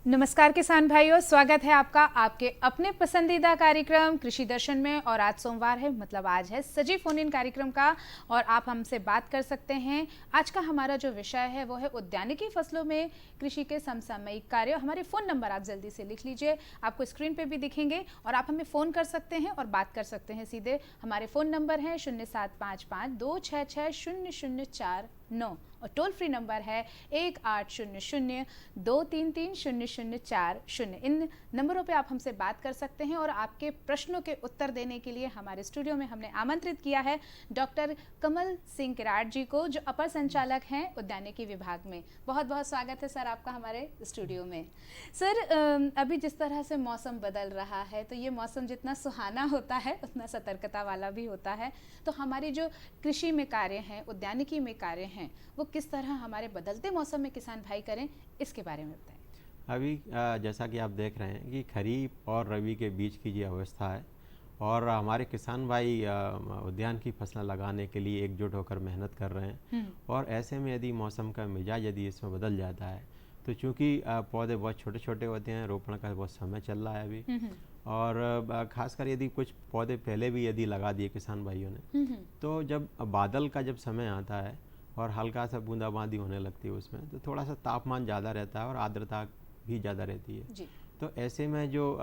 नमस्कार किसान भाइयों, स्वागत है आपका आपके अपने पसंदीदा कार्यक्रम कृषि दर्शन में। और आज सोमवार है, मतलब आज है सजीव फोन इन कार्यक्रम का और आप हमसे बात कर सकते हैं। आज का हमारा जो विषय है वो है उद्यानिकी फसलों में कृषि के समसामयिक कार्य। हमारे फ़ोन नंबर आप जल्दी से लिख लीजिए, आपको स्क्रीन पे भी दिखेंगे और आप हमें फ़ोन कर सकते हैं और बात कर सकते हैं सीधे। हमारे फ़ोन नंबर हैं 0755-266-0049 और टोल फ्री नंबर है 1800-233-0040। इन नंबरों पे आप हमसे बात कर सकते हैं और आपके प्रश्नों के उत्तर देने के लिए हमारे स्टूडियो में हमने आमंत्रित किया है डॉक्टर कमल सिंह किराड़ जी को, जो अपर संचालक हैं उद्यानिकी विभाग में। बहुत बहुत स्वागत है सर आपका हमारे स्टूडियो में। सर, अभी जिस तरह से मौसम बदल रहा है तो ये मौसम जितना सुहाना होता है उतना सतर्कता वाला भी होता है। तो हमारी जो कृषि में कार्य हैं, उद्यानिकी में कार्य हैं, वो किस तरह हमारे बदलते मौसम में किसान भाई करें, इसके बारे में बताएं। अभी जैसा कि आप देख रहे हैं कि खरीफ और रबी के बीच की ये अवस्था है और हमारे किसान भाई उद्यान की फसलें लगाने के लिए एकजुट होकर मेहनत कर रहे हैं। और ऐसे में यदि मौसम का मिजाज यदि इसमें बदल जाता है तो चूँकि पौधे बहुत छोटे छोटे होते हैं, रोपण का बहुत समय चल रहा है अभी, और ख़ासकर यदि कुछ पौधे पहले भी यदि लगा दिए किसान भाइयों ने, तो जब बादल का जब समय आता है और हल्का सा बूंदाबांदी होने लगती है उसमें, तो थोड़ा सा तापमान ज़्यादा रहता है और आर्द्रता भी ज़्यादा रहती है जी। तो ऐसे में जो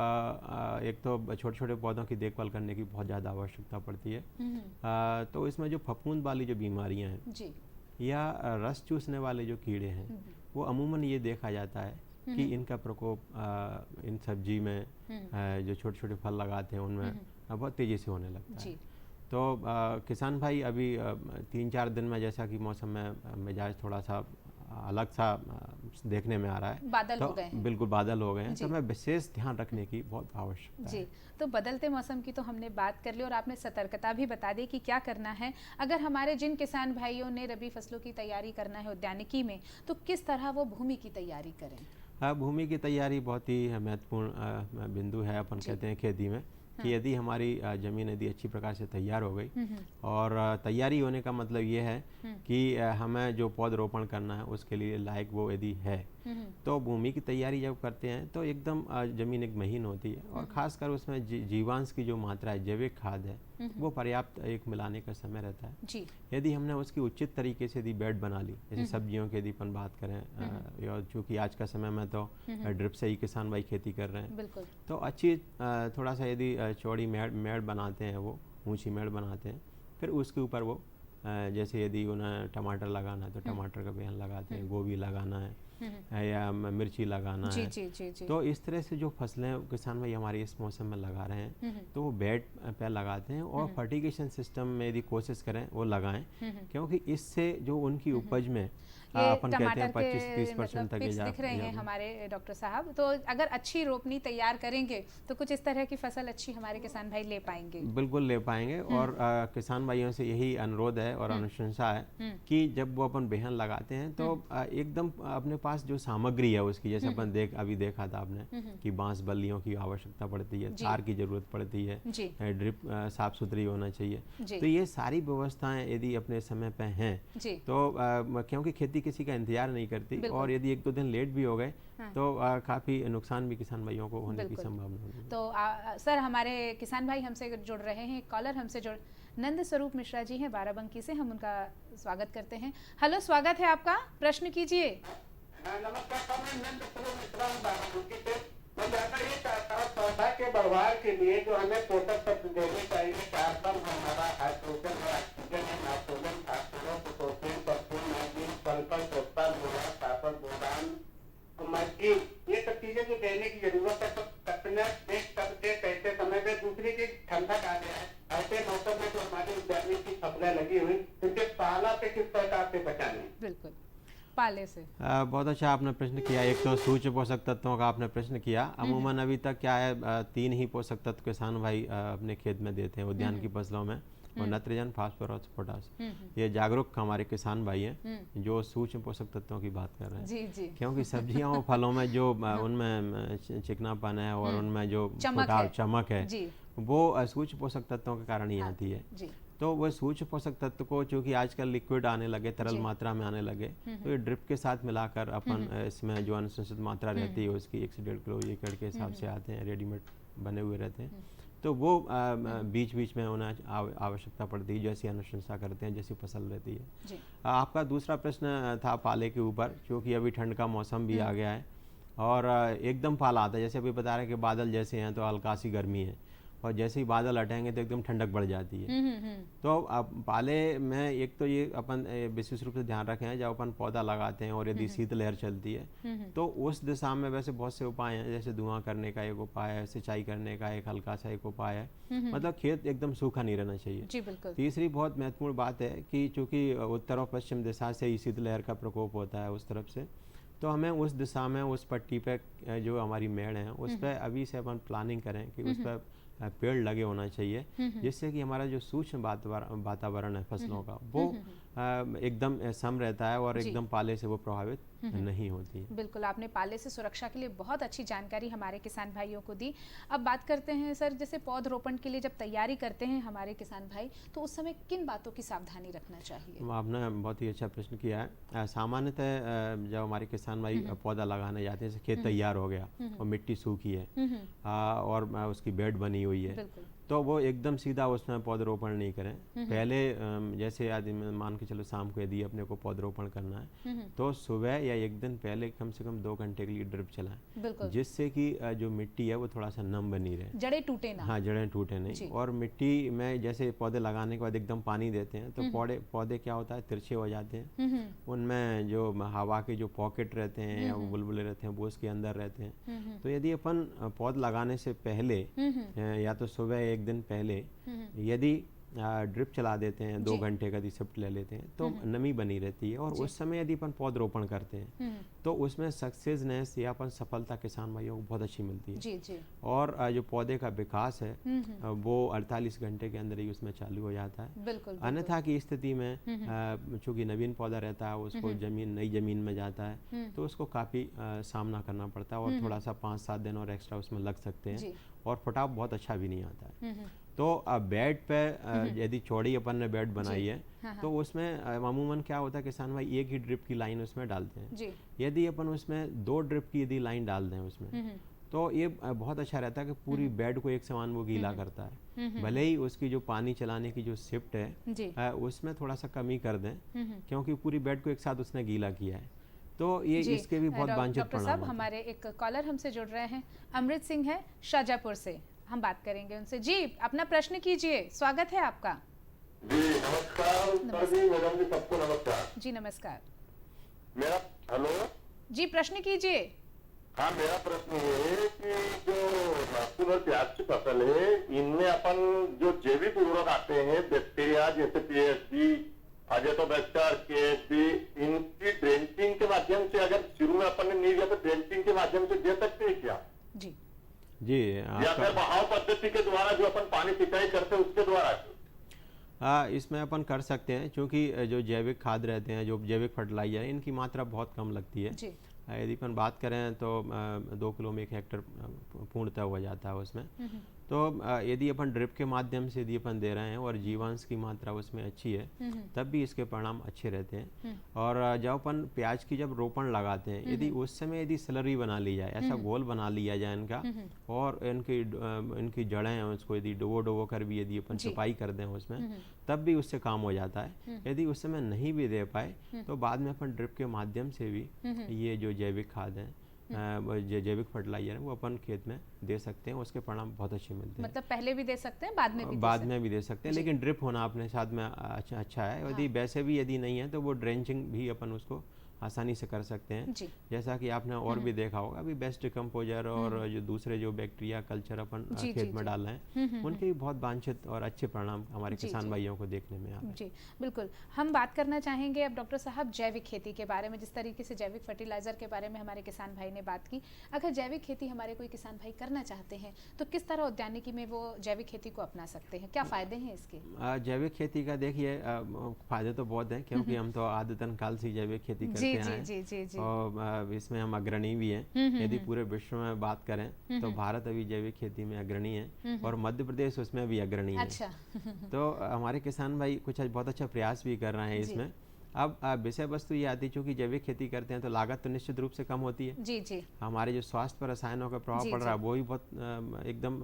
एक तो छोटे छोटे पौधों की देखभाल करने की बहुत ज़्यादा आवश्यकता पड़ती है। तो इसमें जो फफूंद वाली जो बीमारियां हैं जी। या रस चूसने वाले जो कीड़े हैं, वो अमूमन ये देखा जाता है कि इनका प्रकोप इन सब्जी में जो छोटे छोटे फल लगाते हैं उनमें बहुत तेज़ी से होने लगता है। तो किसान भाई अभी 3-4 दिन में जैसा कि मौसम में मिजाज थोड़ा सा अलग सा देखने में आ रहा है, बादल तो हो गए हैं। बिल्कुल बादल हो गए हैं, तो हमें विशेष ध्यान रखने की बहुत आवश्यकता है। तो बदलते मौसम की तो हमने बात कर ली और आपने सतर्कता भी बता दी कि क्या करना है। अगर हमारे जिन किसान भाइयों ने रबी फसलों की तैयारी करना है उद्यानिकी में, तो किस तरह वो भूमि की तैयारी करें? भूमि की तैयारी बहुत ही महत्वपूर्ण बिंदु है। अपन कहते हैं खेती में कि यदि हमारी ज़मीन यदि अच्छी प्रकार से तैयार हो गई, और तैयारी होने का मतलब ये है कि हमें जो पौधरोपण करना है उसके लिए लायक वो यदि है, तो भूमि की तैयारी जब करते हैं तो एकदम ज़मीन एक महीन होती है और ख़ासकर उसमें जीवांश की जो मात्रा है, जैविक खाद है, वो पर्याप्त एक मिलाने का समय रहता है जी। यदि हमने उसकी उचित तरीके से यदि बेड बना ली, जैसे सब्जियों की यदि अपन बात करें, और चूँकि आज का समय में तो ड्रिप से ही किसान भाई खेती कर रहे हैं, तो अच्छी थोड़ा सा यदि चौड़ी मेड़ बनाते हैं, वो ऊंची मेड़ बनाते हैं, फिर उसके ऊपर वो जैसे यदि उन्हें टमाटर लगाना है तो टमाटर का बेहन लगाते हैं, गोभी लगाना है या मिर्ची लगाना है। जी। तो इस तरह से जो फसलें किसान भाई हमारे इस मौसम में लगा रहे हैं, तो वो बेड पे लगाते हैं और फर्टिगेशन सिस्टम में यदि कोशिश करें वो लगाएं, क्योंकि इससे जो उनकी उपज में अपन कहते हैं 25-30% तक दिख रहे हैं हमारे डॉक्टर साहब। तो अगर अच्छी रोपनी तैयार करेंगे तो कुछ इस तरह की फसल अच्छी हमारे किसान भाई ले पाएंगे। बिल्कुल ले पाएंगे। और किसान भाइयों से यही अनुरोध है और अनुशंसा है कि जब वो अपन बेहन लगाते हैं तो एकदम अपने पास जो सामग्री है उसकी, जैसे अपन अभी देखा था आपने कि बांस बल्लियों की आवश्यकता पड़ती है, तार की जरूरत पड़ती है, ड्रिप साफ सुथरी होना चाहिए। तो ये सारी व्यवस्थाएं यदि अपने समय पे हैं तो क्योंकि खेती किसी का इंतजार नहीं करती, और यदि 1-2 दिन लेट भी हो गए तो काफ़ी नुकसान भी किसान भाइयों को होने की संभावना होती है। तो सर, हमारे किसान भाई हमसे जुड़ रहे हैं, कॉलर हमसे जुड़ नंद स्वरूप मिश्रा जी हैं बाराबंकी से, हम उनका स्वागत करते हैं। हेलो, स्वागत है आपका, प्रश्न कीजिए। नमस्कार, मैं नंद स्वरूप मिश्रा हूं बाराबंकी से। मैं जानना ये चाहता हूँ पौधा के बढ़वार के लिए जो हमें पोषक तत्व देने चाहिए, कार्बन हमारा हाइड्रोजन है, ऑक्सीजन है, nitrogen, phosphorus, potassium, perfume, manganese, sulphur, phosphorus, boron, copper, boron, mercury, ये सब चीजें जो देने की जरूरत है, तो कितने कैसे समय पे। दूसरी चीज, ठंडक आ गया है, ऐसे मौसम में जो हमारी उद्यानिकी की फसलें लगी हुई, उनके पाला से किस प्रकार से बचाने? बिल्कुल, पाले से। बहुत अच्छा आपने प्रश्न किया। एक तो सूक्ष्म पोषक तत्वों का आपने प्रश्न किया। अमूमन अभी तक क्या है, 3 ही पोषक तत्व किसान भाई अपने खेत में देते हैं उद्यान की फसलों में, और नाइट्रोजन, फास्फोरस, पोटास। ये जागरूक हमारे किसान भाई हैं जो सूक्ष्म पोषक तत्वों की बात कर रहे हैं। जी। क्योंकि सब्जियों और फलों में जो उनमें चिकनापन है और उनमें जो चमक है, वो सूक्ष्म पोषक तत्वों के कारण ही आती है। तो वह सूक्ष्म पोषक तत्व को, चूँकि आजकल लिक्विड आने लगे, तरल मात्रा में आने लगे, तो ये ड्रिप के साथ मिलाकर अपन इसमें जो अनुशंसित मात्रा रहती है उसकी 1 से 1.5 किलो एकड़ के हिसाब से आते हैं, रेडीमेड बने हुए रहते हैं। तो वो बीच बीच में उन्हें आवश्यकता पड़ती है, जैसी अनुशंसा करते हैं, जैसी फसल रहती है। आपका दूसरा प्रश्न था पाले के ऊपर, क्योंकि अभी ठंड का मौसम भी आ गया है और एकदम पाला आता है। जैसे अभी बता रहे हैं कि बादल जैसे हैं तो हल्का सी गर्मी है, और जैसे ही बादल हटेंगे तो एकदम ठंडक बढ़ जाती है। तो अब पाले में एक तो ये अपन विशेष रूप से ध्यान रखें, जब अपन पौधा लगाते हैं और यदि शीतलहर चलती है तो उस दिशा में वैसे बहुत से उपाय हैं, जैसे धुआं करने का एक उपाय है, सिंचाई करने का एक हल्का सा एक उपाय है, मतलब खेत एकदम सूखा नहीं रहना चाहिए। जी बिल्कुल। तीसरी बहुत महत्वपूर्ण बात है कि चूँकि उत्तर और पश्चिम दिशा से ही शीतलहर का प्रकोप होता है उस तरफ से, तो हमें उस दिशा में उस पट्टी पे जो हमारी मेड़ है उस पर अभी से अपन प्लानिंग करें कि उस पर पेड़ लगे होना चाहिए, जिससे कि हमारा जो सूक्ष्म वातावरण है फसलों का वो एकदम सम रहता है और एकदम पाले से वो प्रभावित नहीं होती है। बिल्कुल, आपने पाले से सुरक्षा के लिए बहुत अच्छी जानकारी हमारे किसान भाइयों को दी। अब बात करते हैं सर, जैसे पौधरोपण के लिए जब तैयारी करते हैं हमारे किसान भाई, तो उस समय किन बातों की सावधानी रखना चाहिए? आपने बहुत ही अच्छा प्रश्न किया है। सामान्यतः जब हमारे किसान भाई पौधा लगाने जाते हैं, खेत तैयार हो गया और मिट्टी सूखी है और उसकी बेड बनी हुई है, तो वो एकदम सीधा उसमें पौधरोपण नहीं करें। पहले जैसे आदमी मान के चलो शाम को यदि अपने को पौधरोपण करना है तो सुबह या एक दिन पहले कम से कम 2 घंटे के लिए ड्रिप चलाएं, जिससे कि जो मिट्टी है वो थोड़ा सा नम बनी रहे, जड़ें टूटे ना। हाँ, जड़ें टूटे नहीं। और मिट्टी में जैसे पौधे लगाने के बाद एकदम पानी देते हैं तो पौधे क्या होता है, तिरछे हो जाते हैं, उनमें जो हवा के जो पॉकेट रहते हैं या बुलबुले रहते हैं वो उसके अंदर रहते हैं। तो यदि अपन पौधे लगाने से पहले या तो सुबह एक दिन पहले यदि ड्रिप चला देते हैं, 2 घंटे का शिफ्ट ले लेते हैं, तो नमी बनी रहती है। और उस समय यदि अपन पौधरोपण करते हैं तो उसमें सक्सेसनेस या अपन सफलता किसान भाइयों को बहुत अच्छी मिलती है। जी। और जो पौधे का विकास है वो 48 घंटे के अंदर ही उसमें चालू हो जाता है। अन्यथा की स्थिति में चूंकि नवीन पौधा रहता है, उसको नई जमीन में जाता है तो उसको काफ़ी सामना करना पड़ता है और थोड़ा सा 5-7 दिन और एक्स्ट्रा उसमें लग सकते हैं और फटाव बहुत अच्छा भी नहीं आता है। तो बेड पे यदि चौड़ी अपन ने बेड बनाई है तो उसमें अमूमन क्या होता है, किसान भाई एक ही ड्रिप की लाइन उसमें डालते हैं। यदि अपन उसमें 2 ड्रिप की यदि लाइन डाल दें उसमें तो ये बहुत अच्छा रहता है कि पूरी बेड को एक समान वो गीला करता है। भले ही उसकी जो पानी चलाने की जो शिफ्ट है उसमें थोड़ा सा कमी कर दें, क्योंकि पूरी बेड को एक साथ उसने गीला किया है। तो ये इसके भी बहुत वांछित परिणाम। हमारे एक कॉलर हमसे जुड़ रहे हैं, अमृत सिंह है शाहजहाँपुर से, हम बात करेंगे उनसे। जी, अपना प्रश्न कीजिए, स्वागत है आपका। जी नमस्कार सर जी, मैडम जी, सबको नमस्कार। जी नमस्कार। मेरा हेलो जी, प्रश्न कीजिए। हाँ, मेरा प्रश्न ये है कि जो लहसुन और प्याज की फसल है, इनमें अपन जो जैविक उर्वरक आते हैं बैक्टीरिया जैसे पीएचडी, अजेटोबैक्टर, केएचडी, इनकी ड्रेंचिंग के माध्यम से अगर शुरू में अपन ने नहीं दिया तो ड्रेंचिंग के माध्यम से दे सकते हैं क्या? जी या फिर बहाव पद्धति के द्वारा जो अपन पानी सिंचाई करते हैं उसके द्वारा? इसमें अपन कर सकते हैं, क्योंकि जो जैविक खाद रहते हैं, जो जैविक फर्टिलाइजर है, इनकी मात्रा बहुत कम लगती है। यदि अपन बात करें तो 2 किलो में 1 हेक्टेयर पूर्णतः हो जाता है उसमें। तो यदि अपन ड्रिप के माध्यम से यदि अपन दे रहे हैं और जीवांश की मात्रा उसमें अच्छी है तब भी इसके परिणाम अच्छे रहते हैं। और जब अपन प्याज की जब रोपण लगाते हैं, यदि उस समय यदि स्लरी बना ली जाए, ऐसा गोल बना लिया जाए इनका, और इनकी जड़ें हैं उसको यदि डुबो कर भी यदि अपन छुपाई कर दें उसमें, तब भी उससे काम हो जाता है। यदि उस समय नहीं भी दे पाए तो बाद में अपन ड्रिप के माध्यम से भी ये जो जैविक खाद है, जैविक फर्टिलाइजर है, वो अपन खेत में दे सकते हैं, उसके परिणाम बहुत अच्छे मिलते हैं। मतलब पहले भी दे सकते हैं, बाद में भी दे सकते हैं, लेकिन ड्रिप होना अपने साथ में अच्छा है। यदि वैसे भी यदि नहीं है तो वो ड्रेंचिंग भी अपन उसको आसानी से कर सकते हैं। जैसा कि आपने और भी देखा होगा, अभी बेस्ट डिकम्पोजर और जो दूसरे जो बैक्टीरिया कल्चर अपन खेत में डाल रहे हैं, उनके भी बहुत वांछित और अच्छे परिणाम हमारे किसान भाइयों को देखने में आ रहे हैं। जी बिल्कुल, हम बात करना चाहेंगे अब डॉक्टर साहब जैविक खेती के बारे में। जिस तरीके से जैविक फर्टिलाइजर के बारे में हमारे किसान भाई ने बात की, अगर जैविक खेती हमारे कोई किसान भाई करना चाहते हैं तो किस तरह उद्यानिकी में वो जैविक खेती को अपना सकते हैं, क्या फायदे हैं इसके? जैविक खेती का देखिए फायदे तो बहुत हैं, क्योंकि हम तो आदतन काल से जैविक खेती करते करते जी, हैं जी, जी, जी। और इसमें हम अग्रणी भी हैं। यदि पूरे विश्व में बात करें तो भारत अभी जैविक खेती में अग्रणी है और मध्य प्रदेश उसमें भी अग्रणी है। अच्छा तो हमारे किसान भाई कुछ बहुत अच्छा प्रयास भी कर रहे हैं जी। इसमें। अब विषय वस्तु ये आती है, चूंकि जैविक खेती करते हैं तो लागत तो निश्चित रूप से कम होती है। जी जी हमारे जो स्वास्थ्य पर रसायनों का प्रभाव जी, पड़ रहा है जी। वो भी बहुत एकदम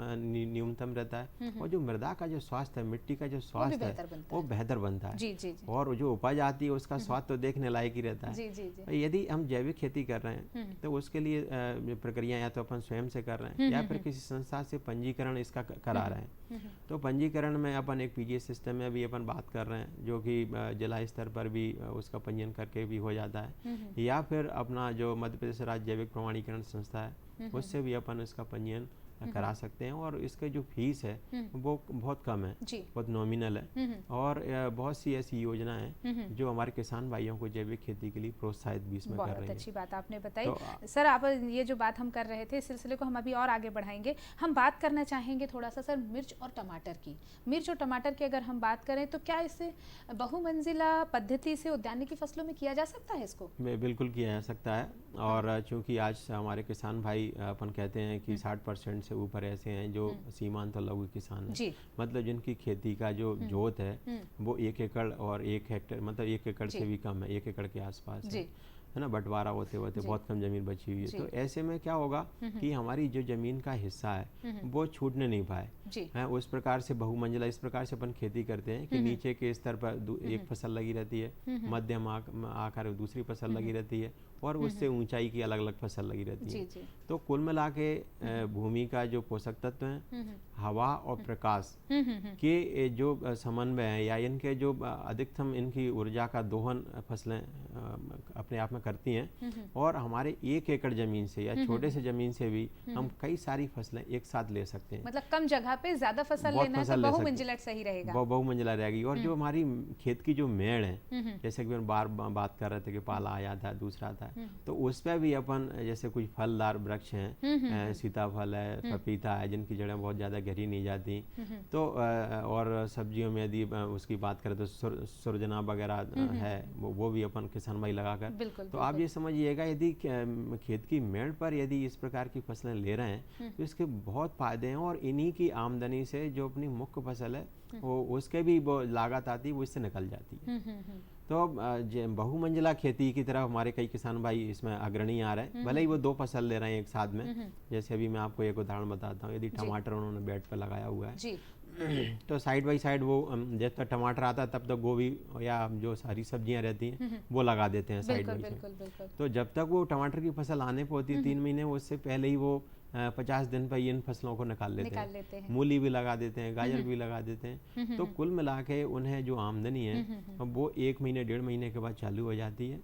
न्यूनतम रहता है। और जो मृदा का जो स्वास्थ्य है, मिट्टी का जो स्वास्थ्य बेहतर है बनता वो बेहतर बनता है। जी जी जी और जो उपज आती है उसका स्वाद तो देखने लायक ही रहता है। जी जी जी यदि हम जैविक खेती कर रहे हैं तो उसके लिए प्रक्रिया या तो अपन स्वयं से कर रहे हैं या फिर किसी संस्था से पंजीकरण इसका करा रहे हैं। तो पंजीकरण में अपन एक पीजीएस सिस्टम में भी अपन बात कर रहे हैं, जो कि जिला स्तर पर भी उसका पंजीयन करके भी हो जाता है, या फिर अपना जो मध्य प्रदेश राज्य जैविक प्रमाणीकरण संस्था है उससे भी अपन इसका पंजीयन करा सकते हैं। और इसके जो फीस है वो बहुत कम है, बहुत नॉमिनल है। और बहुत सी ऐसी योजना है जो हमारे किसान भाइयों को जैविक खेती के लिए प्रोत्साहित भी इसमें कर रही है। बहुत अच्छी बात आपने बताई। तो सर आप ये जो बात हम कर रहे थे इस सिलसिले को हम अभी और आगे बढ़ाएंगे। हम बात करना चाहेंगे थोड़ा सा सर मिर्च और टमाटर की। मिर्च और टमाटर की अगर हम बात करें तो क्या इससे बहुमंजिला पद्धति से उद्यानिकी फसलों में किया जा सकता है इसको? बिल्कुल किया जा सकता है। और चूंकि आज हमारे किसान भाई अपन कहते हैं कि 60% से ऊपर ऐसे हैं जो सीमांत और लघु किसान हैं, मतलब जिनकी खेती का जो जोत है वो 1 एकड़ और 1 हेक्टेयर, मतलब 1 एकड़ से भी कम है, 1 एकड़ के आसपास है ना। बंटवारा होते होते बहुत कम जमीन बची हुई है। तो ऐसे में क्या होगा कि हमारी जो जमीन का हिस्सा है वो छूटने नहीं पाए है। उस प्रकार से बहुमंजिला इस प्रकार से अपन खेती करते हैं कि नीचे के स्तर पर एक फसल लगी रहती है, मध्यम आकार में दूसरी फसल लगी रहती है और उससे ऊंचाई की अलग अलग फसल लगी रहती है। तो कुल मिला के भूमि का जो पोषक तत्व है, हवा और प्रकाश के जो समन्वय है या इनके जो अधिकतम इनकी ऊर्जा का दोहन फसलें अपने आप में करती हैं। और हमारे 1 एकड़ जमीन से या छोटे से जमीन से भी हम कई सारी फसलें एक साथ ले सकते हैं। मतलब कम जगह पे ज्यादा फसल लेना है तो बहुमंजिला सही रहेगा, बहुमंजिला रहेगी। और जो हमारी खेत की जो मेड़ है, जैसे कि हम बार बात कर रहे थे कि पाला आ जाता है, दूसरा आता है, तो उस पर भी अपन जैसे कुछ फलदार वृक्ष हैं, सीताफल है, पपीता है, जिनकी जड़ें बहुत ज़्यादा गहरी नहीं जाती। तो और सब्जियों में यदि उसकी बात करें तो सुरजना वगैरह है, वो भी अपन किसान भाई लगाकर। तो आप ये समझिएगा यदि खेत की मेड़ पर यदि इस प्रकार की फसलें ले रहे हैं तो इसके बहुत फायदे हैं। और इन्हीं की आमदनी से जो अपनी मुख्य फसल है वो उसके भी वो लागत आती है, वो इससे निकल जाती है। तो बहुमंजिला खेती की तरफ हमारे कई किसान भाई इसमें अग्रणी आ रहे हैं, भले ही वो 2 फसल ले रहे हैं एक साथ में। जैसे अभी मैं आपको एक उदाहरण बताता हूँ, यदि टमाटर उन्होंने बेड पर लगाया हुआ है तो साइड बाई साइड वो जब तक टमाटर आता है तब तक गोभी या जो सारी सब्जियां रहती हैं वो लगा देते हैं साइड बाई साइड। तो जब तक वो टमाटर की फसल आने पर होती है 3 महीने, उससे पहले ही वो 50 दिन पर इन फसलों को निकाल लेते हैं। मूली भी लगा देते हैं, गाजर भी लगा देते हैं। तो कुल मिला के उन्हें जो आमदनी है वो 1 महीने 1.5 महीने के बाद चालू हो जाती है।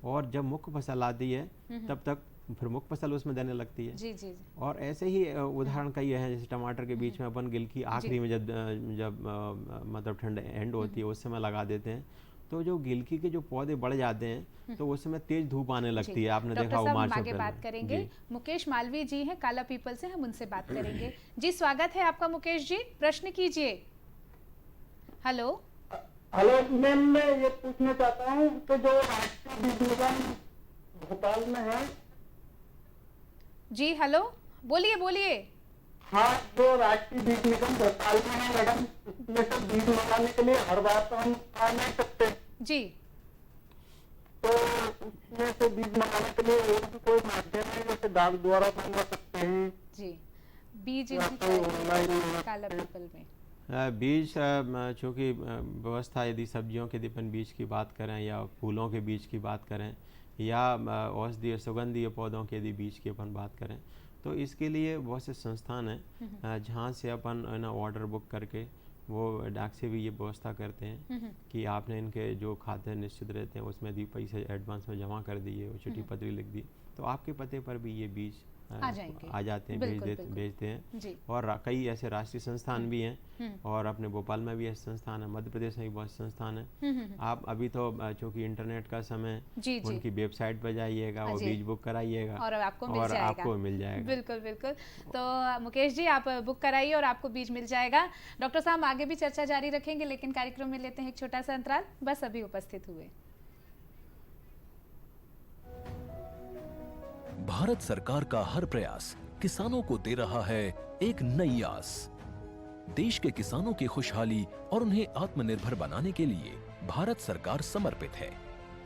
और जब मुख्य फसल आती है तब तक फिर मुख्य फसल उसमें देने लगती है। जी। और ऐसे ही उदाहरण कई हैं, जैसे टमाटर के बीच में अपन गिल की आखिरी में जब मतलब ठंड एंड होती है उस समय लगा देते हैं। तो जो गिलकी के जो पौधे बढ़ जाते हैं तो उस समय तेज धूप आने लगती है। आपने देखा हो मार्च अप्रैल में। बात करेंगे मुकेश मालवीय जी हैं काला पीपल से, हम उनसे बात करेंगे। जी स्वागत है आपका मुकेश जी, प्रश्न कीजिए। हेलो मैम, मैं ये पूछना चाहता हूँ कि जो राष्ट्रीय बीज निगम भोपाल में है। जी हेलो, बोलिए। हाँ, जो राष्ट्रीय बीज निगम भोपाल में है मैडम, उसमें से बीज मंगाने के लिए हर बार तो हम आ नहीं सकते जी। तो उसमें से बीज मंगाने के लिए और भी कोई माध्यम है, जैसे डाक द्वारा मंगवा सकते हैं जी बीज काला पीपल में? बीज चूँकि व्यवस्था, यदि सब्जियों के अपन बीज की बात करें या फूलों के बीज की बात करें या औषधीय सुगंधीय पौधों के यदि बीज की अपन बात करें तो इसके लिए बहुत से संस्थान हैं जहाँ से अपन ऑर्डर बुक करके वो डाक से भी ये व्यवस्था करते हैं कि आपने इनके जो खाते निश्चित रहते हैं उसमें यदि पैसे एडवांस में जमा कर दिए और चिट्ठी पत्री लिख दी तो आपके पते पर भी ये बीज आ जाते हैं, भेजते हैं। और कई ऐसे राष्ट्रीय संस्थान भी हैं और अपने भोपाल में भी ऐसे संस्थान है, मध्य प्रदेश में भी बहुत संस्थान है। आप अभी तो चूंकि इंटरनेट का समय, उनकी वेबसाइट पर जाइएगा और बीज बुक कराइएगा और आपको मिल जाएगा। बिल्कुल। तो मुकेश जी आप बुक कराइए और आपको बीज मिल जाएगा। डॉक्टर साहब आगे भी चर्चा जारी रखेंगे, लेकिन कार्यक्रम में लेते हैं एक छोटा सा अंतराल, बस अभी उपस्थित हुए। भारत सरकार का हर प्रयास किसानों को दे रहा है एक नई आस। देश के किसानों की खुशहाली और उन्हें आत्मनिर्भर बनाने के लिए भारत सरकार समर्पित है।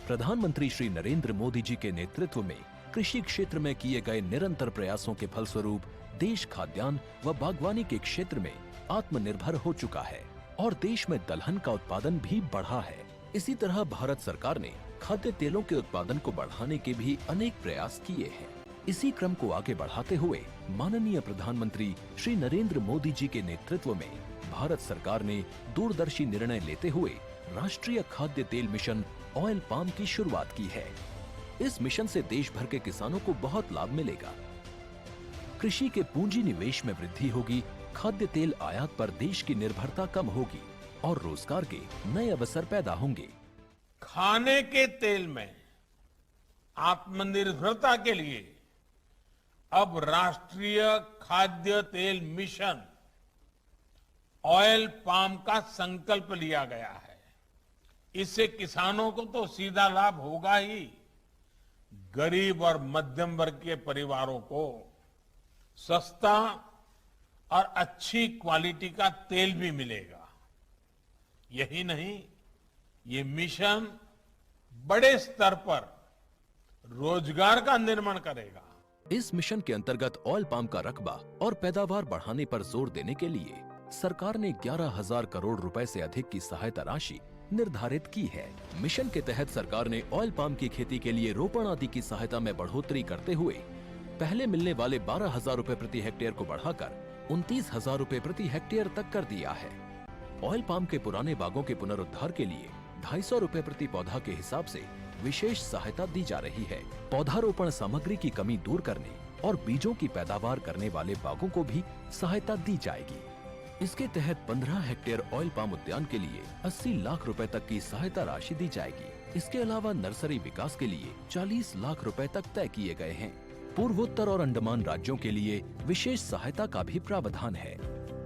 प्रधानमंत्री श्री नरेंद्र मोदी जी के नेतृत्व में कृषि क्षेत्र में किए गए निरंतर प्रयासों के फलस्वरूप देश खाद्यान्न व बागवानी के क्षेत्र में आत्मनिर्भर हो चुका है और देश में दलहन का उत्पादन भी बढ़ा है। इसी तरह भारत सरकार ने खाद्य तेलों के उत्पादन को बढ़ाने के भी अनेक प्रयास किए हैं। इसी क्रम को आगे बढ़ाते हुए माननीय प्रधानमंत्री श्री नरेंद्र मोदी जी के नेतृत्व में भारत सरकार ने दूरदर्शी निर्णय लेते हुए राष्ट्रीय खाद्य तेल मिशन ऑयल पाम की शुरुआत की है। इस मिशन से देश भर के किसानों को बहुत लाभ मिलेगा। कृषि के पूंजी निवेश में वृद्धि होगी, खाद्य तेल आयात पर देश की निर्भरता कम होगी और रोजगार के नए अवसर पैदा होंगे। खाने के तेल में आत्मनिर्भरता के लिए अब राष्ट्रीय खाद्य तेल मिशन ऑयल पाम का संकल्प लिया गया है। इससे किसानों को तो सीधा लाभ होगा ही, गरीब और मध्यम वर्ग के परिवारों को सस्ता और अच्छी क्वालिटी का तेल भी मिलेगा। यही नहीं, ये मिशन बड़े स्तर पर रोजगार का निर्माण करेगा। इस मिशन के अंतर्गत ऑयल पाम का रकबा और पैदावार बढ़ाने पर जोर देने के लिए सरकार ने 11,000 करोड़ रुपए से अधिक की सहायता राशि निर्धारित की है। मिशन के तहत सरकार ने ऑयल पाम की खेती के लिए रोपण आदि की सहायता में बढ़ोतरी करते हुए पहले मिलने वाले 12,000 रुपए प्रति हेक्टेयर को बढ़ाकर 29,000 रुपए प्रति हेक्टेयर तक कर दिया है। ऑयल पाम के पुराने बागों के पुनरुद्धार के लिए 250 रुपए प्रति पौधा के हिसाब से विशेष सहायता दी जा रही है। पौधारोपण सामग्री की कमी दूर करने और बीजों की पैदावार करने वाले बागों को भी सहायता दी जाएगी। इसके तहत 15 हेक्टेयर ऑयल पाम उद्यान के लिए 80 लाख रुपए तक की सहायता राशि दी जाएगी। इसके अलावा नर्सरी विकास के लिए 40 लाख रुपए तक तय किए गए हैं। पूर्वोत्तर और अंडमान राज्यों के लिए विशेष सहायता का भी प्रावधान है।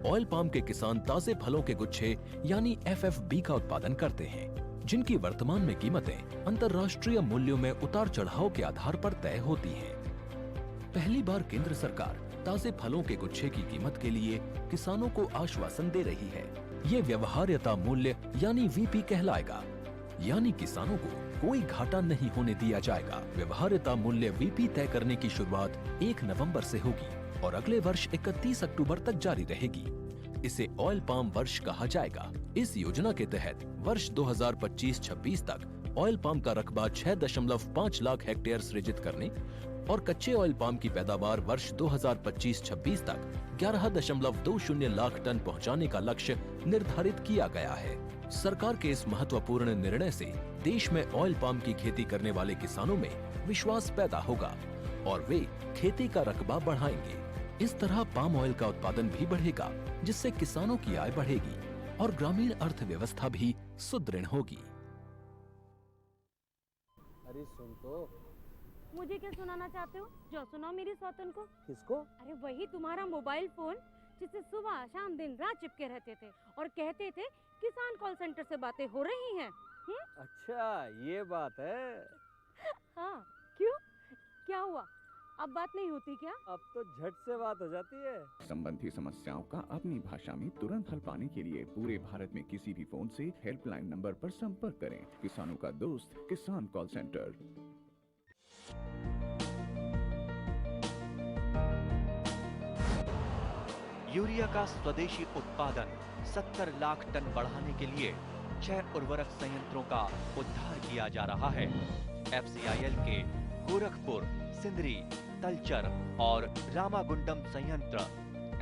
ऑयल पाम के किसान ताजे फलों के गुच्छे यानी FFB का उत्पादन करते हैं, जिनकी वर्तमान में कीमतें अंतर्राष्ट्रीय मूल्यों में उतार चढ़ाव के आधार पर तय होती हैं। पहली बार केंद्र सरकार ताजे फलों के गुच्छे की कीमत के लिए किसानों को आश्वासन दे रही है। ये व्यवहार्यता मूल्य यानी VP कहलाएगा, यानी किसानों को कोई घाटा नहीं होने दिया जाएगा। व्यवहार्यता मूल्य VP तय करने की शुरुआत 1 नवंबर से होगी और अगले वर्ष 31 अक्टूबर तक जारी रहेगी। इसे ऑयल पाम वर्ष कहा जाएगा। इस योजना के तहत वर्ष 2025-26 तक ऑयल पाम का रकबा 6.5 लाख हेक्टेयर सृजित करने और कच्चे ऑयल पाम की पैदावार वर्ष 2025-26 तक 11.20 लाख टन पहुंचाने का लक्ष्य निर्धारित किया गया है। सरकार के इस महत्वपूर्ण निर्णय से देश में ऑयल पाम की खेती करने वाले किसानों में विश्वास पैदा होगा और वे खेती का रकबा बढ़ाएंगे। इस तरह पाम ऑयल का उत्पादन भी बढ़ेगा, जिससे किसानों की आय बढ़ेगी और ग्रामीण अर्थव्यवस्था भी सुदृढ़ होगी। अरे सुन तो। मुझे क्या सुनाना चाहते हो? जो सुनाओ मेरी सौतन को। किसको? अरे वही तुम्हारा मोबाइल फोन जिससे सुबह शाम दिन रात चिपके रहते थे और कहते थे किसान कॉल सेंटर से बातें हो रही हैं। अच्छा ये बात है। हाँ क्यों, क्या हुआ? अब बात नहीं होती क्या? अब तो झट से बात हो जाती है। संबंधी समस्याओं का अपनी भाषा में तुरंत हल पाने के लिए पूरे भारत में किसी भी फोन से हेल्पलाइन नंबर पर संपर्क करें। किसानों का दोस्त किसान कॉल सेंटर। यूरिया का स्वदेशी उत्पादन 70 लाख टन बढ़ाने के लिए 6 उर्वरक संयंत्रों का उद्धार किया जा रहा है। FCIL के गोरखपुर, सिंदरी, तलचर और रामागुंडम संयंत्र,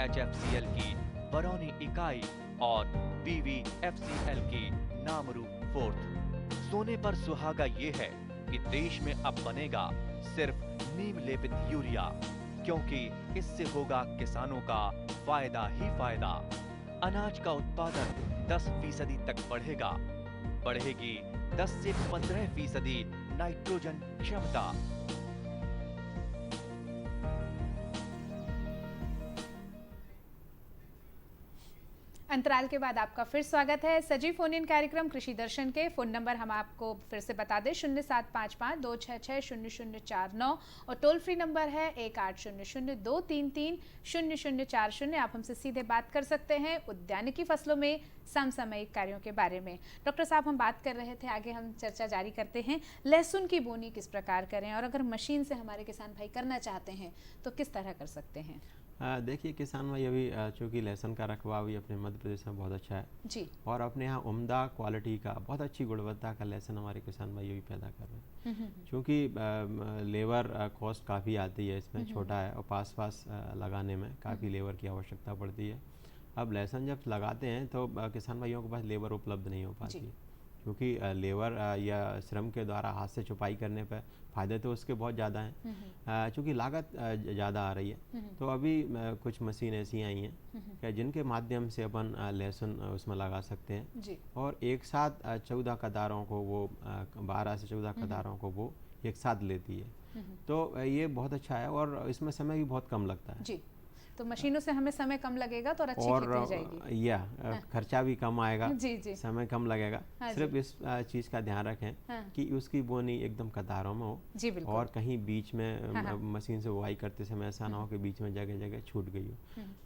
HFCL की बरौनी इकाई और BVFCL की नामरू फोर्थ। सोने पर सुहागा ये है कि देश में अब बनेगा सिर्फ नीम लेपित यूरिया, क्योंकि इससे होगा किसानों का फायदा ही फायदा। अनाज का उत्पादन 10% तक बढ़ेगा। बढ़ेगी 10 से 15% नाइट्रोजन क्षमता। अंतराल के बाद आपका फिर स्वागत है सजीव फोन इन कार्यक्रम कृषि दर्शन के। फोन नंबर हम आपको फिर से बता दें 0755-266-0049 और टोल फ्री नंबर है 1800-233-0040। आप हमसे सीधे बात कर सकते हैं उद्यानिकी फसलों में समसामयिक कार्यों के बारे में। डॉक्टर साहब, हम बात कर रहे थे, आगे हम चर्चा जारी करते हैं। लहसुन की बोनी किस प्रकार करें और अगर मशीन से हमारे किसान भाई करना चाहते हैं तो किस तरह कर सकते हैं? देखिए, किसान भाई अभी चूँकि लहसुन का रकबा भी अपने मध्य प्रदेश में बहुत अच्छा है जी, और अपने यहाँ उम्दा क्वालिटी का बहुत अच्छी गुणवत्ता का लहसुन हमारे किसान भाई भी पैदा कर रहे हैं। चूँकि लेबर कॉस्ट काफ़ी आती है, इसमें छोटा है और पास लगाने में काफ़ी लेबर की आवश्यकता पड़ती है। अब लहसुन जब लगाते हैं तो किसान भाइयों के पास लेबर उपलब्ध नहीं हो पाती है, क्योंकि लेबर या श्रम के द्वारा हाथ से छुपाई करने पर फ़ायदे तो उसके बहुत ज़्यादा हैं, चूँकि लागत ज़्यादा आ रही है। तो अभी कुछ मशीन ऐसी आई हैं कि जिनके माध्यम से अपन लहसुन उसमें लगा सकते हैं जी, और एक साथ 14 कतारों को वो 12 से 14 कतारों को वो एक साथ लेती है। तो ये बहुत अच्छा है और इसमें समय भी बहुत कम लगता है जी। तो मशीनों से हमें समय कम लगेगा तो और अच्छी खेती हो जाएगी। खर्चा भी कम आएगा, जी जी, समय कम लगेगा। हाँ सिर्फ इस चीज़ का ध्यान रखें कि उसकी बोनी एकदम कतारों में हो जी, बिल्कुल। और कहीं बीच में मशीन से बुआई करते समय ऐसा ना हो कि बीच में जगह जगह छूट गई हो।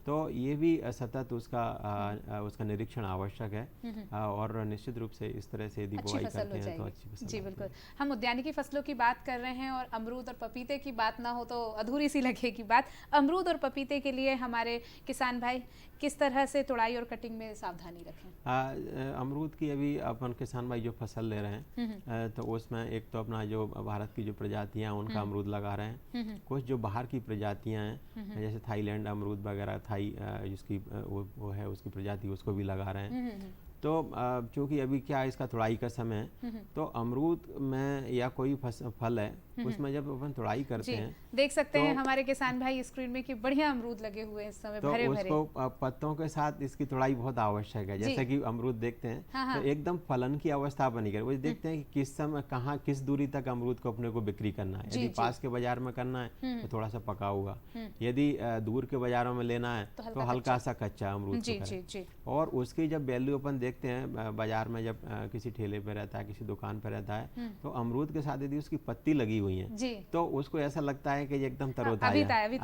तो ये भी सतत उसका निरीक्षण आवश्यक है और निश्चित रूप से इस तरह से यदि बुआई करते हैं तो अच्छी फसल जी, बिल्कुल। हम उद्यानिकी फसलों की बात कर रहे हैं और अमरूद और पपीते की बात ना हो तो अधूरी सी लगेगी बात। अमरूद और पपीते के लिए हमारे किसान भाई किस तरह से तुड़ाई और कटिंग में सावधानी रखें? अमरूद की अभी अपन किसान भाई जो फसल ले रहे हैं तो उसमें एक तो अपना जो भारत की जो प्रजातियां उनका अमरूद लगा रहे हैं, कुछ जो बाहर की प्रजातियां हैं जैसे थाईलैंड अमरूद वगैरह, थाई जिसकी वो है उसकी प्रजाति, उसको भी लगा रहे हैं। तो चूँकि अभी क्या इसका तुड़ाई का समय है तो अमरूद में या कोई फल है उसमें जब अपन तुड़ाई करते हैं देख सकते हैं हमारे किसान भाई स्क्रीन में कि बढ़िया अमरूद लगे हुए हैं इस समय, तो भरे भरे। उसको पत्तों के साथ इसकी तुड़ाई बहुत आवश्यक है। जैसे कि अमरूद देखते हैं तो एकदम फलन की अवस्था बनी कर वो देखते हैं कि किस समय कहाँ किस दूरी तक अमरूद को अपने को बिक्री करना है। यदि पास के बाजार में करना है तो थोड़ा सा पका हुआ, यदि दूर के बाजारों में लेना है तो हल्का सा कच्चा अमरूद जी जी जी। और उसकी जब वैल्यू अपन देखते हैं बाजार में, जब किसी ठेले पे रहता है, किसी दुकान पे रहता है तो अमरूद के साथ यदि उसकी पत्ती लगी हुई है तो उसको ऐसा लगता है कि ये एकदम तरोताजा है।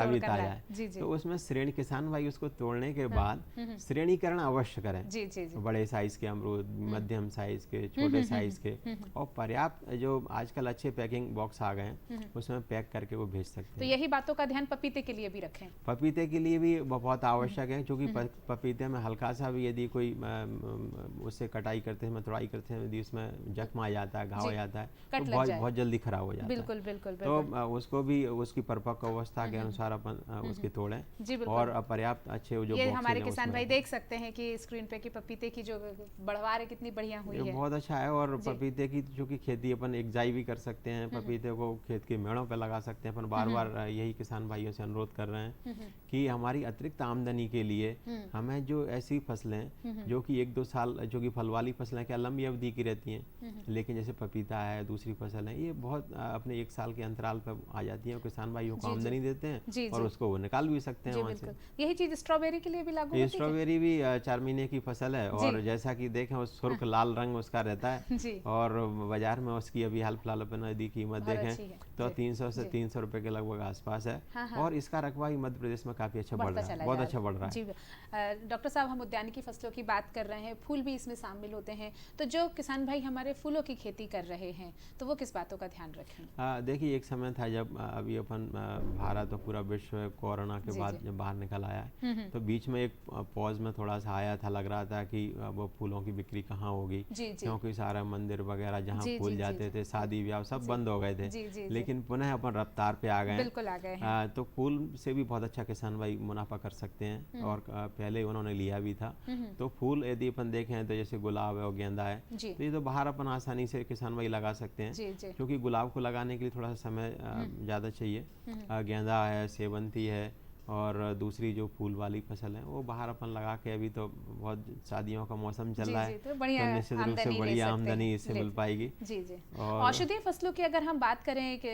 तो उसमें श्रेणी किसान भाई उसको तोड़ने के बाद श्रेणीकरण अवश्य करें। जी जी जी। बड़े साइज के अमरूद, मध्यम साइज के, छोटे साइज के और पर्याप्त जो आजकल अच्छे पैकिंग बॉक्स आ गए हैं उसमें पैक करके वो भेज सकते हैं। तो यही बातों का ध्यान पपीते के लिए भी रखें। पपीते के लिए भी बहुत आवश्यक है, क्योंकि पपीते में हल्का सा भी यदि कोई उससे कटाई करते हैं, तुड़ाई करते हैं, यदि उसमें जख्म आ जाता है, घाव आ जाता है तो बहुत जल्दी खराब हो जाता है। बिल्कुल बिल्कुल। तो उसको भी उसकी परिपक्व अवस्था के अनुसार अपन उसकी तोड़ें और पर्याप्त अच्छे जो ये हमारे किसान भाई देख सकते हैं कि स्क्रीन पे कि पपीते की जो बढ़वार है कितनी बढ़िया हुई है, बहुत अच्छा है। और पपीते की जो कि खेती अपन एकजाई भी कर सकते हैं, पपीते को खेत के मेड़ों पे लगा सकते हैं। अपन बार बार यही किसान भाइयों से अनुरोध कर रहे हैं कि हमारी अतिरिक्त आमदनी के लिए हमें जो ऐसी फसलें जो कि 1-2 साल जो कि फल वाली फसलें क्या लंबी अवधि की रहती हैं, लेकिन जैसे पपीता है, दूसरी फसल है, ये बहुत अपने 1 साल के अंतराल पर आ जाती है, किसान भाइयों को आमदनी देते हैं और उसको वो निकाल भी सकते हैं वहाँ से। यही चीज स्ट्रॉबेरी के लिए भी लागू होती है। स्ट्रॉबेरी भी 4 महीने की फसल है और जैसा कि देखें उस सुर्ख लाल रंग उसका रहता है और बाजार में उसकी अभी हाल फिलहाल अपन यदि कीमत देखें तो 300 से 300 रुपए के लगभग आसपास है और इसका रकबा ही मध्य प्रदेश में काफी अच्छा बढ़ रहा है, बहुत अच्छा बढ़ रहा है। डॉक्टर साहब, हम उद्यानिकी फसलों की बात कर रहे हैं, फूल भी इसमें शामिल होते हैं, तो जो किसान भाई हमारे फूलों की खेती कर रहे हैं तो वो किस बातों का ध्यान रखें? देखिए, एक समय था जब अभी अपन भारत और पूरा विश्व कोरोना के बाद जब बाहर निकल आया है तो बीच में एक पॉज में थोड़ा सा आया था, लग रहा था कि वो फूलों की बिक्री कहाँ होगी, क्योंकि सारा मंदिर वगैरह जहाँ फूल जाते थे, शादी ब्याह सब बंद हो गए थे। लेकिन पुनः अपन रफ्तार पे आ गए, बिल्कुल आ गए। तो फूल से भी बहुत अच्छा किसान भाई मुनाफा कर सकते हैं और पहले उन्होंने लिया भी था। तो फूल यदि अपन देखें तो जैसे गुलाब है और गेंदा है, तो ये तो बाहर अपन आसानी से किसान भाई लगा सकते हैं, क्योंकि गुलाब को लगाने के लिए थोड़ा सा समय ज़्यादा चाहिए। गेंदा है, सेवंती है और दूसरी जो फूल वाली फसल है वो बाहर अपन लगा के, अभी तो बहुत शादियों का मौसम चल रहा है, तो बढ़िया निश्चित रूप से आमदनी ले बढ़िया सकते आमदनी हैं। इससे मिल पाएगी। जी जी। और औषधीय फसलों की अगर हम बात करें कि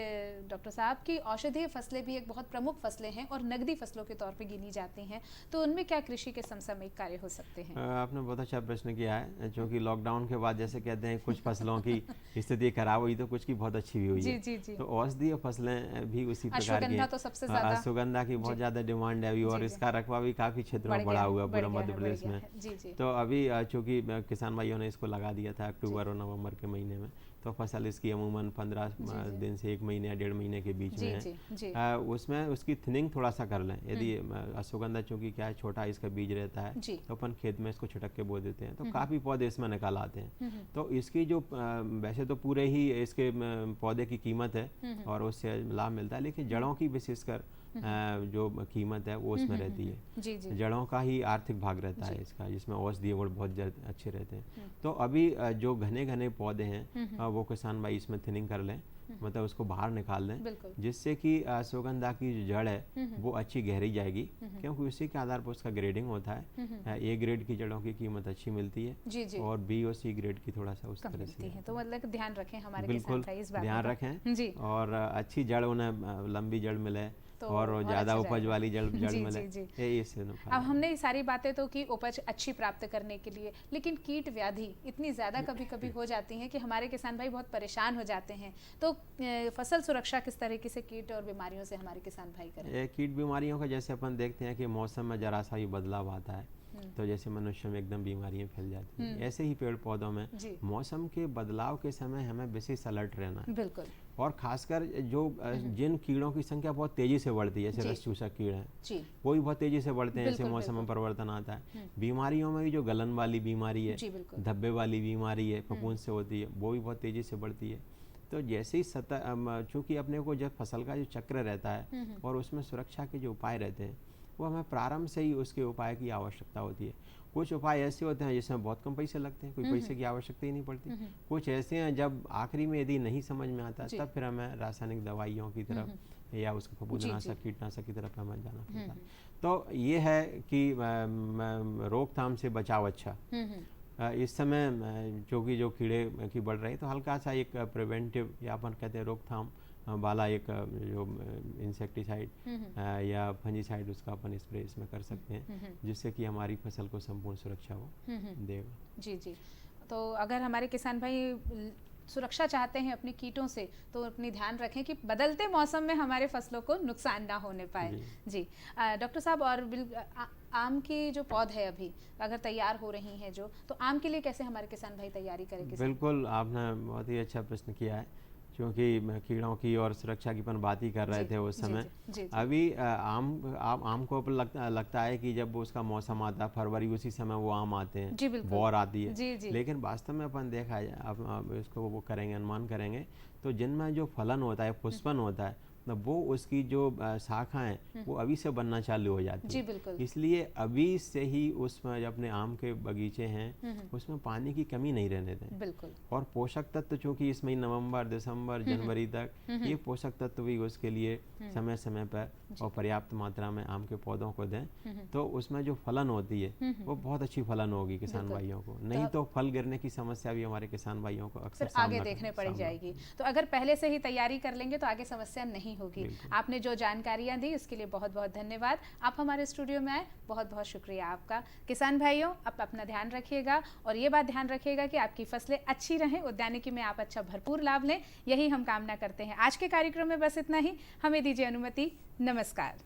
डॉक्टर साहब की औषधीय फसलें भी एक बहुत प्रमुख फसलें हैं और नगदी फसलों के तौर पे गिनी जाती हैं, तो उनमें क्या कृषि के समसामयिक कार्य हो सकते हैं? आपने बहुत अच्छा प्रश्न किया है, क्योंकि लॉकडाउन के बाद जैसे कहते हैं कुछ फसलों की स्थिति खराब हुई तो कुछ की बहुत अच्छी भी हुई जी है। जी जी। तो औषधीय फसलें भी उसी प्रकार की अश्वगंधा हैं। तो सबसे ज्यादा, अश्वगंधा की बहुत ज़्यादा डिमांड है अभी, और जी, इसका रकबा भी काफ़ी क्षेत्रों में बढ़ा हुआ है पूरे मध्य प्रदेश में। जी जी। तो अभी चूँकि किसान भाइयों ने इसको लगा दिया था अक्टूबर और नवंबर के महीने में, तो फसल इसकी अमूमन 15 दिन से 1 महीने या 1.5 महीने के बीच में है। उसमें उसकी थिनिंग थोड़ा सा कर लें। यदि अश्वगंधा चूँकि क्या है, छोटा इसका बीज रहता है, तो अपन खेत में इसको छिटक के बो देते हैं, तो काफ़ी पौधे इसमें निकाल आते हैं। तो इसकी जो वैसे तो पूरे ही इसके पौधे की कीमत है और उससे लाभ मिलता है, लेकिन जड़ों की विशेषकर जो कीमत है वो उसमें रहती है। जड़ों का ही आर्थिक भाग रहता है इसका, जिसमें औषधीय गुण बहुत अच्छे रहते हैं। तो अभी जो घने घने पौधे हैं वो किसान भाई इसमें थिनिंग कर लें, मतलब उसको बाहर निकाल दें, जिससे कि अश्वगंधा की जो जड़ है वो अच्छी गहरी जाएगी, क्योंकि उसी के आधार पर उसका ग्रेडिंग होता है। ए ग्रेड की जड़ों की कीमत अच्छी मिलती है और बी और सी ग्रेड की थोड़ा सा उस तरह से। तो मतलब ध्यान रखें हमारे बिल्कुल किसान भाई इस बात ध्यान का। रखें और अच्छी जड़ उन्हें लंबी जड़ मिले और ज़्यादा उपज वाली जड़ मिले। अब हमने ये सारी बातें तो की उपज अच्छी प्राप्त करने के लिए, लेकिन कीट व्याधि इतनी ज़्यादा कभी कभी हो जाती हैं कि हमारे किसान भाई बहुत परेशान हो जाते हैं। तो फसल सुरक्षा किस तरीके से कीट और बीमारियों से हमारे किसान भाई करें? कीट बीमारियों का जैसे अपन देखते हैं कि मौसम में जरा सा ही बदलाव आता है, तो जैसे मनुष्य में एकदम बीमारियां फैल जाती हैं, ऐसे ही पेड़ पौधों में मौसम के बदलाव के समय हमें विशेष अलर्ट रहना है। बिल्कुल। और खासकर जो जिन कीड़ों की संख्या बहुत तेजी से बढ़ती है, जैसे रस चूसक कीड़े हैं, वो भी बहुत तेजी से बढ़ते हैं ऐसे मौसम में परिवर्तन आता है। बीमारियों में भी जो गलन वाली बीमारी है, धब्बे वाली बीमारी है, फफूंद से होती है, वो भी बहुत तेजी से बढ़ती है। तो जैसे ही चूँकि अपने को जब फसल का जो चक्र रहता है और उसमें सुरक्षा के जो उपाय रहते हैं, वो हमें प्रारंभ से ही उसके उपाय की आवश्यकता होती है। कुछ उपाय ऐसे होते हैं जिसमें बहुत कम पैसे लगते हैं, कोई पैसे की आवश्यकता ही नहीं पड़ती। कुछ ऐसे हैं जब आखिरी में यदि नहीं समझ में आता तब फिर हमें रासायनिक दवाइयों की तरफ या उसको फफूंदनाशक कीटनाशक की तरफ हमें जाना पड़ता है। तो ये है कि रोकथाम से बचाव अच्छा। इस समय क्योंकि जो कीड़े की बढ़ रही है, तो हल्का सा एक प्रिवेंटिव या अपन कहते हैं रोकथाम वाला एक जो इंसेक्टिसाइड या फंजीसाइड उसका अपन स्प्रे इसमें कर सकते हैं, जिससे कि हमारी फसल को संपूर्ण सुरक्षा वो देगा। जी जी। तो अगर हमारे किसान भाई सुरक्षा चाहते हैं अपने कीटों से, तो अपनी ध्यान रखें कि बदलते मौसम में हमारे फसलों को नुकसान ना होने पाए। जी डॉक्टर साहब, और आम की जो पौध है अभी अगर तैयार हो रही हैं जो, तो आम के लिए कैसे हमारे किसान भाई तैयारी करेंगे? बिल्कुल, आपने बहुत ही अच्छा प्रश्न किया है, क्योंकि कीड़ों की और सुरक्षा की अपन बात ही कर रहे थे उस समय। अभी आम को लगता है कि जब उसका मौसम आता है फरवरी, उसी समय वो आम आते हैं, बौर आती है। लेकिन वास्तव में अपन देखा है, अब इसको वो करेंगे, अनुमान करेंगे, तो जिनमें जो फलन होता है, पुष्पन होता है, वो उसकी जो शाखाएं वो अभी से बनना चालू हो जाती है। इसलिए अभी से ही उसमें अपने आम के बगीचे हैं उसमें पानी की कमी नहीं रहने दें। और पोषक तत्व चूँकि इसमें नवंबर, दिसंबर, जनवरी तक ये पोषक तत्व भी उसके लिए समय समय पर और पर्याप्त मात्रा में आम के पौधों को दें, तो उसमें जो फलन होती है वो बहुत अच्छी फलन होगी किसान भाइयों को। नहीं तो फल गिरने की समस्या भी हमारे किसान भाइयों को अक्सर आगे देखने पड़ जाएगी। तो अगर पहले से ही तैयारी कर लेंगे तो आगे समस्या नहीं होगी। आपने जो जानकारियां दी उसके लिए बहुत बहुत धन्यवाद। आप हमारे स्टूडियो में आए, बहुत बहुत शुक्रिया आपका। किसान भाइयों, आप अपना ध्यान रखिएगा और ये बात ध्यान रखिएगा कि आपकी फसलें अच्छी रहें, उद्यानिकी में आप अच्छा भरपूर लाभ लें, यही हम कामना करते हैं। आज के कार्यक्रम में बस इतना ही, हमें दीजिए अनुमति। नमस्कार।